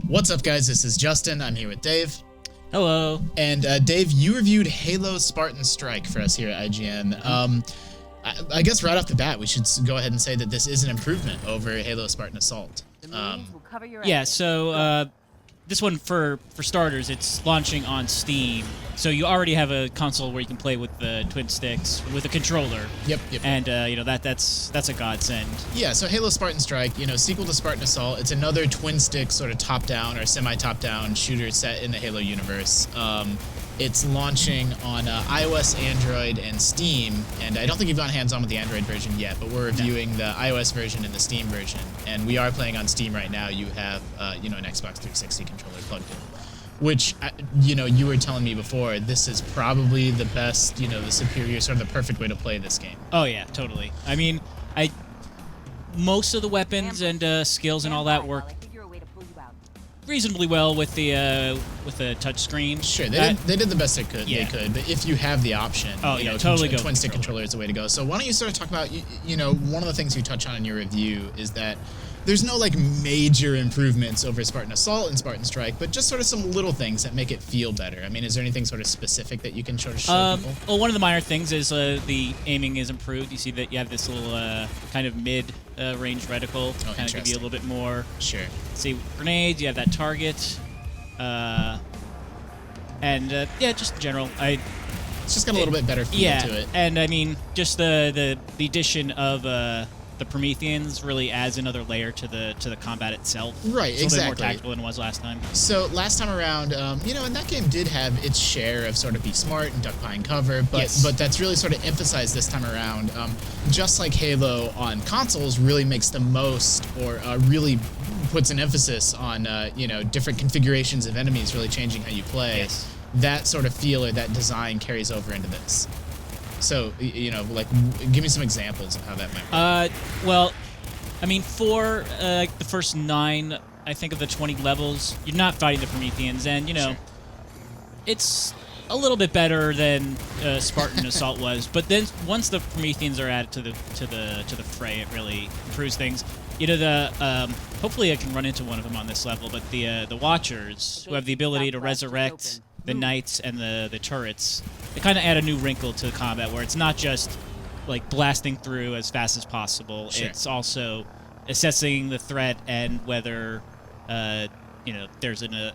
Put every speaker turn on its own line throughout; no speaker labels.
What's up, guys? This is Justin. I'm here with Dave.
Hello.
And Dave, you reviewed Halo Spartan Strike for us here at IGN. I guess right off the bat, we should go ahead and say that this is an improvement over Halo Spartan Assault.
So this one, for starters, it's launching on Steam. So you already have a console where you can play with the twin sticks with a controller.
Yep.
And that's a godsend.
Yeah. So Halo Spartan Strike, sequel to Spartan Assault. It's another twin stick sort of top-down or semi-top-down shooter set in the Halo universe. It's launching on iOS, Android, and Steam, and I don't think you've gone hands-on with the Android version yet, but we're reviewing the iOS version and the Steam version, and we are playing on Steam right now. You have, an Xbox 360 controller plugged in, which, you were telling me before, this is probably the best, the superior, sort of the perfect way to play this game.
Oh, yeah, totally. I mean, most of the weapons and skills and all that work reasonably well with the touch screen.
Sure, they did the best they could. But if you have the option,
totally go
twin stick controller is the way to go. So why don't you sort of talk about, one of the things you touch on in your review is that there's no major improvements over Spartan Assault and Spartan Strike, but just sort of some little things that make it feel better. I mean, is there anything sort of specific that you can sort of show people?
Well, one of the minor things is the aiming is improved. You see that you have this little kind of mid-range reticle, kind of give you a little bit more.
Sure.
See, grenades, you have that target, just in general,
it's just got a little bit better feel to it.
And I mean, just the addition of the Prometheans really adds another layer to the combat itself.
Right,
it's a little bit more tactical than it was last time.
So last time around, and that game did have its share of sort of be smart and duck behind cover, but that's really sort of emphasized this time around. Just like Halo on consoles really makes the most, or really puts an emphasis on different configurations of enemies really changing how you play.
Yes.
That sort of feel or that design carries over into this. So, give me some examples of how that might work.
Well, I mean, for the first 9, I think, of the 20 levels, you're not fighting the Prometheans, and,
Sure.
it's a little bit better than Spartan Assault was, but then once the Prometheans are added to the fray, it really improves things. Hopefully I can run into one of them on this level, but the Watchers, who have the ability to resurrect the Knights and the turrets, they kind of add a new wrinkle to the combat where it's not just blasting through as fast as possible.
Sure.
It's also assessing the threat and whether there's a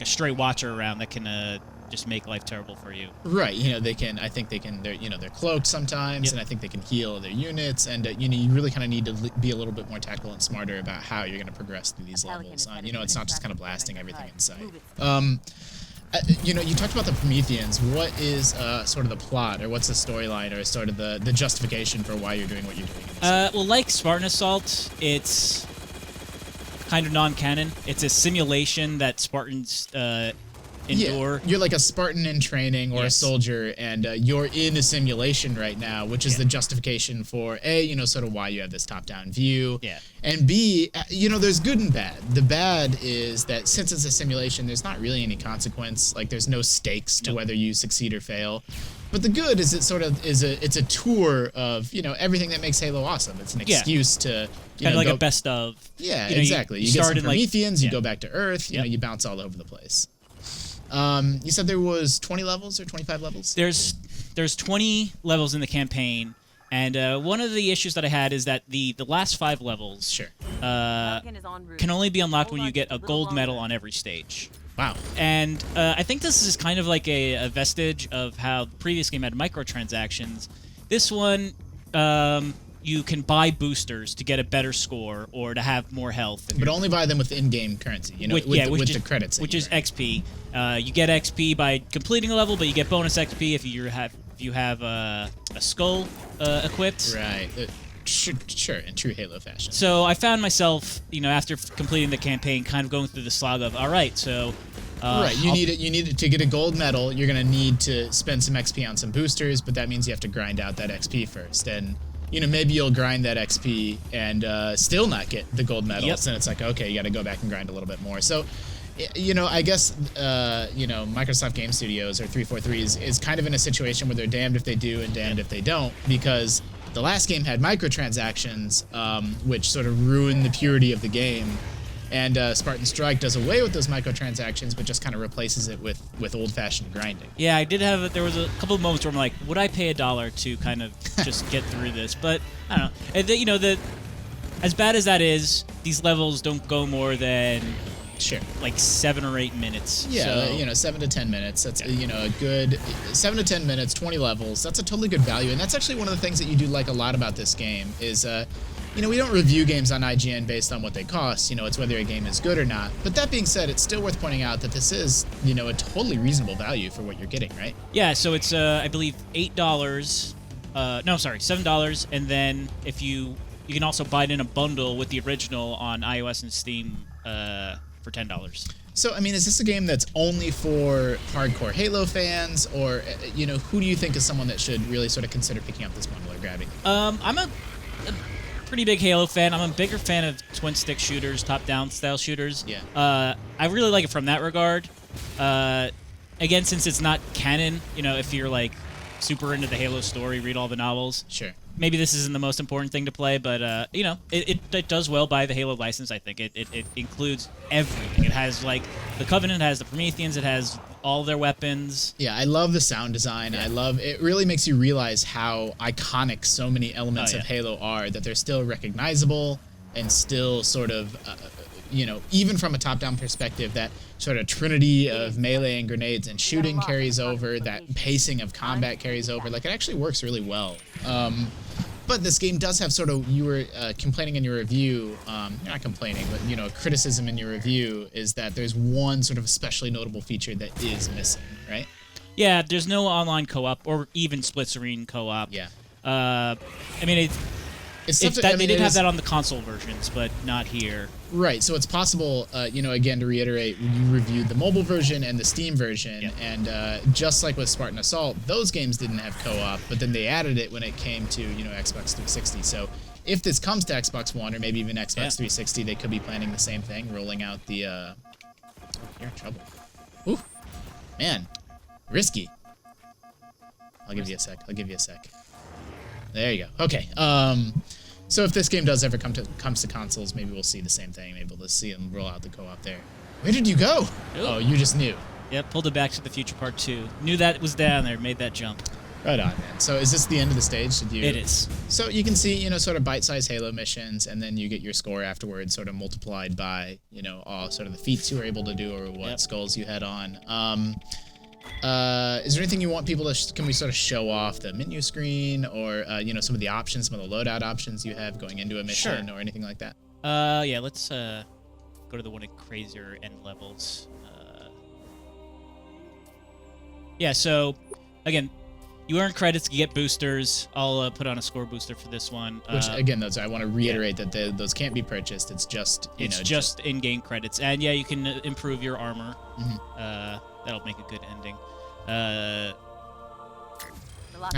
stray Watcher around that can just make life terrible for you.
Right, they can. I think they can. They're cloaked sometimes, and I think they can heal their units. And you really kind of need to be a little bit more tactical and smarter about how you're going to progress through these levels. It's not just kind of blasting everything in sight. You talked about the Prometheans. What is sort of the plot, or what's the storyline, or sort of the justification for why you're doing what you're doing?
Well, like Spartan Assault, it's kind of non-canon. It's a simulation that Spartans endure.
Yeah, you're like a Spartan in training or a soldier, and you're in a simulation right now, which is the justification for A, sort of why you have this top-down view, and B, there's good and bad. The bad is that since it's a simulation, there's not really any consequence. There's no stakes to whether you succeed or fail. But the good is it sort of it's a tour of everything that makes Halo awesome. It's an excuse to
kind of like a best of.
Yeah, exactly. You get some Prometheans, you go back to Earth, you bounce all over the place. You said there was 20 levels or 25 levels?
There's 20 levels in the campaign, and one of the issues that I had is that the last 5 levels can only be unlocked when you get a gold medal on every stage.
Wow.
And I think this is kind of like a vestige of how the previous game had microtransactions. This one, you can buy boosters to get a better score or to have more health.
But only buy them with in-game currency, with the credits.
Which is XP. You get XP by completing a level, but you get bonus XP if you have a skull equipped.
Right. Sure, in true Halo fashion.
So I found myself, after completing the campaign, kind of going through the slog of, all right, so...
you need to get a gold medal. You're going to need to spend some XP on some boosters, but that means you have to grind out that XP first. And maybe you'll grind that XP and still not get the gold medals. And it's like, okay, you got to go back and grind a little bit more. So, I guess, Microsoft Game Studios or 343 is kind of in a situation where they're damned if they do and damned if they don't, because the last game had microtransactions, which sort of ruined the purity of the game. And Spartan Strike does away with those microtransactions, but just kind of replaces it with old-fashioned grinding.
Yeah, I did have. There was a couple of moments where I'm like, would I pay $1 to kind of just get through this? But I don't know. And as bad as that is, these levels don't go more than like 7 or 8 minutes.
Yeah,
so,
7 to 10 minutes. That's a good 7 to 10 minutes, 20 levels. That's a totally good value, and that's actually one of the things that you do like a lot about this game. Is we don't review games on IGN based on what they cost. It's whether a game is good or not. But that being said, it's still worth pointing out that this is a totally reasonable value for what you're getting, right?
Yeah. So it's I believe $8. No, sorry, $7, and then if you can also buy it in a bundle with the original on iOS and Steam for $10.
So, is this a game that's only for hardcore Halo fans, or, who do you think is someone that should really sort of consider picking up this bundle or grabbing it?
I'm a pretty big Halo fan. I'm a bigger fan of twin-stick shooters, top-down style shooters.
Yeah.
I really like it from that regard. Again, since it's not canon, if you're, like, super into the Halo story, read all the novels.
Sure.
Maybe this isn't the most important thing to play, but it does well by the Halo license. I think it includes everything. It has like the Covenant, has the Prometheans, it has all their weapons.
Yeah, I love the sound design.
Yeah.
It really makes you realize how iconic so many elements of Halo are, that they're still recognizable and still sort of even from a top-down perspective, that sort of trinity of melee and grenades and shooting carries over, that pacing of combat carries over. Like, it actually works really well. But this game does have you were complaining in your review, not complaining, but, criticism in your review is that there's one sort of especially notable feature that is missing, right?
Yeah, there's no online co-op or even split-screen co-op.
Yeah.
They did have that on the console versions, but not here.
Right, so it's possible, again, to reiterate, you reviewed the mobile version and the Steam version, and just like with Spartan Assault, those games didn't have co-op, but then they added it when it came to, Xbox 360. So if this comes to Xbox One, or maybe even Xbox 360, they could be planning the same thing, rolling out the, you're in trouble. Ooh, man, risky. I'll give you a sec. There you go. Okay, so if this game does ever comes to consoles, maybe we'll see the same thing. Maybe we'll see them roll out the co-op there. Where did you go?
Ooh.
Oh, you just knew.
Yep, pulled it Back to the Future Part 2. Knew that was down there, made that jump.
Right on, man. So is this the end of the stage?
It is.
So you can see, sort of bite-sized Halo missions, and then you get your score afterwards, sort of multiplied by, all sort of the feats you were able to do or what skulls you had on. Is there anything you want people to, can we sort of show off the menu screen, or, some of the options, some of the loadout options you have going into a mission, or anything like that?
Yeah, let's go to the one at crazier end levels. Yeah, so, again, you earn credits, you get boosters. I'll put on a score booster for this one.
Which, again, I want to reiterate that those can't be purchased. It's just,
just in-game credits. And, yeah, you can improve your armor. That'll make a good ending.
I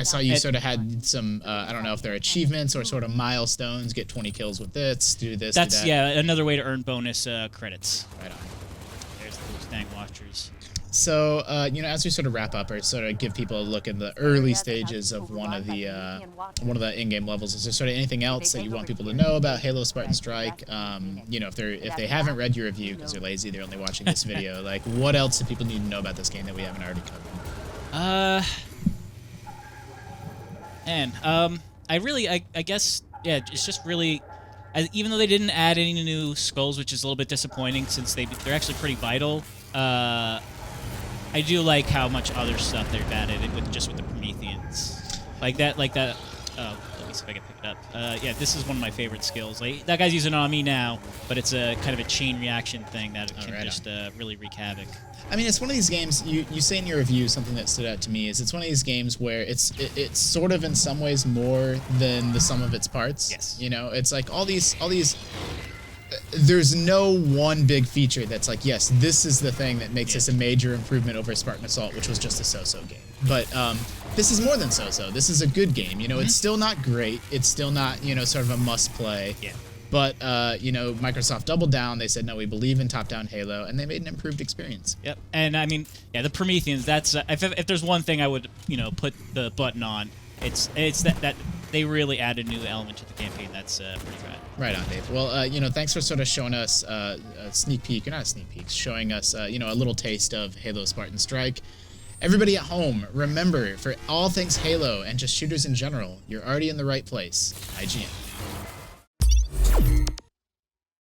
saw you sort of had some, I don't know if they're achievements or sort of milestones, get 20 kills with this, do this,
That's,
do that.
another way to earn bonus credits.
Right on.
There's the Mustang Watchers.
So, as we sort of wrap up, or sort of give people a look at the early stages of one of the in-game levels, is there sort of anything else that you want people to know about Halo Spartan Strike? If they haven't read your review because they're lazy, they're only watching this video, like, what else do people need to know about this game that we haven't already covered?
I guess, it's just really, even though they didn't add any new skulls, which is a little bit disappointing since they're actually pretty vital, I do like how much other stuff they've added with the Prometheans. Like that, oh, let me see if I can pick it up. This is one of my favorite skills. Like, that guy's using it on me now, but it's a kind of a chain reaction thing that can really wreak havoc.
It's one of these games, you say in your review, something that stood out to me, is it's one of these games where it's sort of in some ways more than the sum of its parts.
Yes.
It's like all these there's no one big feature that's like, yes, this is the thing that makes this a major improvement over Spartan Assault, which was just a so-so game. But this is more than so-so. This is a good game. It's still not great. It's still not, sort of a must-play.
Yeah.
But, Microsoft doubled down. They said, no, we believe in top-down Halo, and they made an improved experience.
Yep. And, the Prometheans, that's, if there's one thing I would, put the button on, it's that they really added a new element to the campaign. That's pretty rad.
Right on, Dave. Well, thanks for sort of showing us a sneak peek, or not a sneak peek, showing us, a little taste of Halo Spartan Strike. Everybody at home, remember, for all things Halo and just shooters in general, you're already in the right place. IGN.